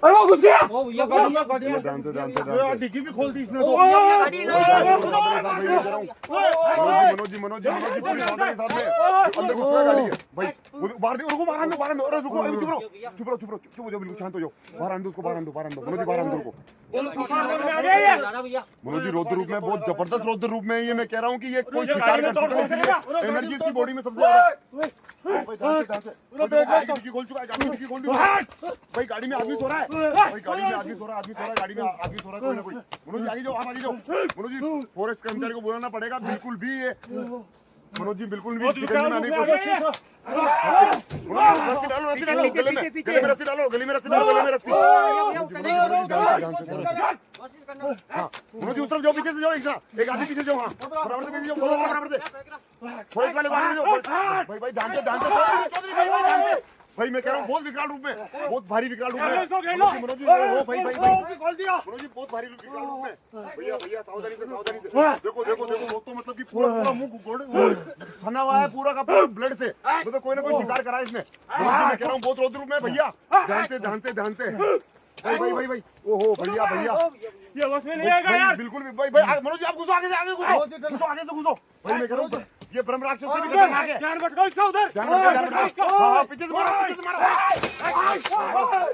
अरे वो घुस गया। ओ भैया गाड़ी यार डिग्गी भी खोल दी इसने तो। गाड़ी मनोज जी पूरी सावधानी साथ में अंदर घुस गया गाड़ी के भाई बाहर दे रुको बाहर दो अरे रुको चुप रहो चुप हो जाओ बिल्कुल शांत हो जाओ बाहर आने दो उसको बाहर आने दो मनोज जी बाहर आने दो उनको मनोज जी रौद्र रूप में बहुत जबरदस्त रौद्र रूप में ये मैं कह रहा हूँ कि ये कोई शिकार कर चुका है इसलिए एनर्जी इसकी बॉडी में सबसे ज्यादा खोल चुका है गाड़ी की खोल दी भाई गाड़ी में आदमी सो रहा है भाई गाड़ी में आदमी सो रहा है गाड़ी में आदमी सो रहा है कोई ना कोई मनोज जी आगे जाओ आप आगे जाओ मनोज जी फॉरेस्ट कर्मचारी को बोलना पड़ेगा बिल्कुल भी ये मनोज जी बिल्कुल भी चिकन में आने की कोशिश रस्सी डालो गले में रस्सी डालो गले में रस्सी हाँ मनोज जी उतर जाओ पीछे से जाओ एक आदमी पीछे जाओ हाँ बराबर से पीछे जाओ बराबर से फॉरेस्ट वाले बाहर जाओ भाई ध्यान से भाई मैं कह रहा हूँ बहुत विकराल रूप में बहुत भारी विकराल रूप में मनोज जी हो भाई मनोज जी बहुत भारी विकराल रूप में भैया सावधानी से देखो वो तो मतलब कि पूरा मुंह फना हुआ है पूरा का पूरा ब्लड से मतलब कोई ना कोई शिकार करा है इसने मनोज जी मैं कह रहा हूँ बहुत रौद्र रूप में भैया ध्यान से भाई ओहो भैया ये बस में नहीं आएगा यार बिल्कुल भी भाई मनोज जी आप घुसो आगे से घुसो भाई मैं कह रहा हूँ ये ब्रह्म राक्षस से भी खतरनाक है ध्यान भटकाओ इसका उधर हाँ पीछे से मारो आगे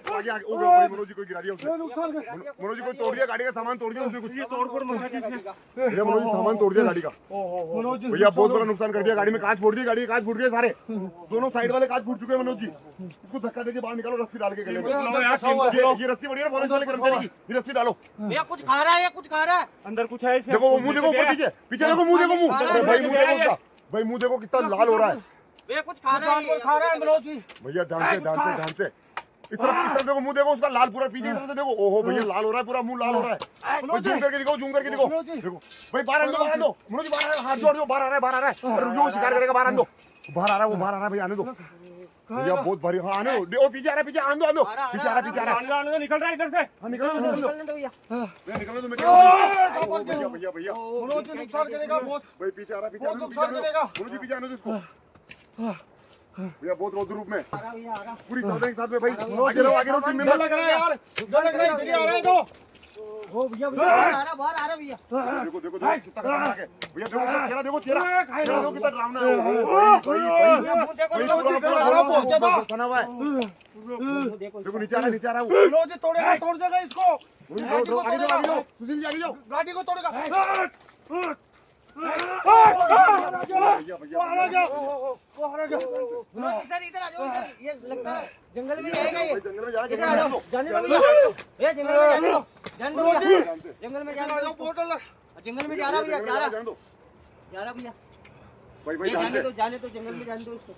हो गया भाई मनोज जी कोई गिरा दिया उसने मनोज जी कोई तोड़ दिया गाड़ी का सामान तोड़ दिया उसने कुछ तोड़ मचा दी इसने भैया मनोज जी सामान तोड़ दिया गाड़ी का भैया बहुत बड़ा नुकसान कर दिया गाड़ी में कांच फोड़ दिए गाड़ी के कांच फूट गए सारे दोनों साइड वाले कांच फूट चुके हैं मनोज जी इसको धक्का देके बाहर निकालो रस्सी डाल के गले में ये रस्सी बढ़िया फॉरेस्ट वाले कर्मचारी की ये रस्सी डालो भैया कुछ खा रहा है अंदर कुछ है इसमें देखो वो मुंह देखो ऊपर पीछे देखो मुंह भाई मुंह देखो उसका भाई मुंह देखो कितना लाल हो रहा है भैया कुछ खा रहा है मनोज जी भैया ध्यान से इस तरफ देखो मुंह देखो उसका लाल पूरा पीछे तरफ से देखो ओहो भैया लाल हो रहा है पूरा मुंह लाल हो रहा है भाई जूम करके देखो भाई बाहर आने दो मनोज जी बाहर हाथ जोड़ दो बाहर आ रहा है जो शिकार करेगा बाहर आने दो बाहर आ रहा है भाई आने दो भैया बहुत भारी हाँ आने दो पीछे आ रहा है आने दो पीछे आ रहा है निकल रहा है इधर से हाँ निकलने दो भैया मनोज जी नुकसान करेगा बहुत भाई पीछे आ रहा है मनोज जी पीछे आने दो इसको भैया बहुत रौद्र रूप में पूरी सावधानी के साथ में भाई आगे रहो टीम मेंबर लग रहा है यार इधर आ रहा है तो ओ भैया बाहर आ रहा भैया देखो कितना खतरनाक है भैया देखो चेहरा देखो कितना डरावना है भाई बना हुआ है देखो नीचे आ रहा है वो मनोज जी तोड़ देगा इसको आगे जाओ सुशील जी आगे जाओ गाड़ी को तोड़ेगा इधर आ जाओ ये लगता है जंगल में जाएगा ये जंगल में जा जाने दो भैया जंगल में जाने दो पोर्टल जंगल में जा रहा भैया जा रहा भैया भाई जाने दो जंगल में जाने दो इसको